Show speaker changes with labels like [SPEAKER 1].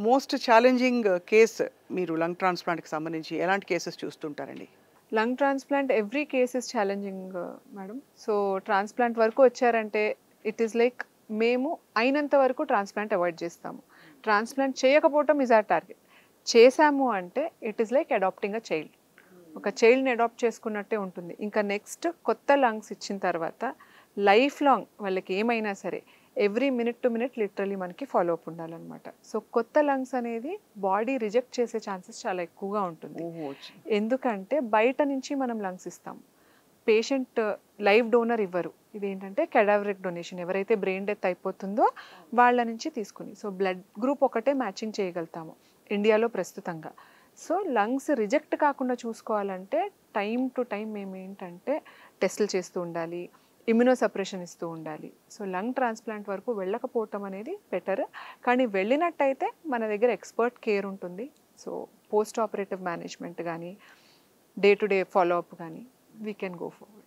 [SPEAKER 1] Most challenging case మీరు lung ట్రాన్స్‌ప్లాంట్‌కి సంబంధించి ఎలాంటి కేసెస్ చూస్తుంటారండి?
[SPEAKER 2] Lung transplant every case is challenging madam. So, transplant వరకు వచ్చారంటే ఇట్ ఈస్ లైక్ మేము అయినంత వరకు ట్రాన్స్‌ప్లాంట్ అవాయిడ్ చేస్తాము. ట్రాన్స్‌ప్లాంట్ చేయకపోవటం ఈజ్ అవర్ టార్గెట్. చేశాము అంటే it is like adopting a child. ఒక చైల్డ్‌ని అడాప్ట్ చేసుకున్నట్టే ఉంటుంది. ఇంకా నెక్స్ట్ కొత్త లంగ్స్ ఇచ్చిన తర్వాత లైఫ్ లాంగ్ వాళ్ళకి ఏమైనా సరే every minute to minute literally మనకి ఫాలో అప్ ఉండాలన్నమాట. సో, కొత్త లంగ్స్ అనేది బాడీ రిజెక్ట్ చేసే ఛాన్సెస్ చాలా ఎక్కువగా ఉంటుంది.
[SPEAKER 1] ఓహో!
[SPEAKER 2] ఎందుకంటే బయట నుంచి మనం లంగ్స్ ఇస్తాం. పేషెంట్ లైవ్ డోనర్ ఇవ్వరు. ఇదేంటంటే కెడావరిక్ డొనేషన్. ఎవరైతే బ్రెయిన్ డెత్ అయిపోతుందో వాళ్ళ నుంచి తీసుకుని. సో, బ్లడ్ గ్రూప్ ఒకటే మ్యాచింగ్ చేయగలుగుతాము ఇండియాలో ప్రస్తుతంగా. సో, లంగ్స్ రిజెక్ట్ కాకుండా చూసుకోవాలంటే టైం టు టైం మేము ఏంటంటే టెస్టులు చేస్తూ ఉండాలి, ఇమ్యునో సప్రెషన్ ఇస్తూ ఉండాలి. సో, లంగ్ ట్రాన్స్‌ప్లాంట్ వరకు వెళ్ళకపోవటం అనేది బెటర్. కానీ వెళ్ళినట్టయితే మన దగ్గర ఎక్స్‌పర్ట్ కేర్ ఉంటుంది. సో, పోస్ట్ ఆపరేటివ్ మేనేజ్మెంట్ కానీ, day to day follow up కానీ వీ కెన్ గో ఫార్వర్డ్.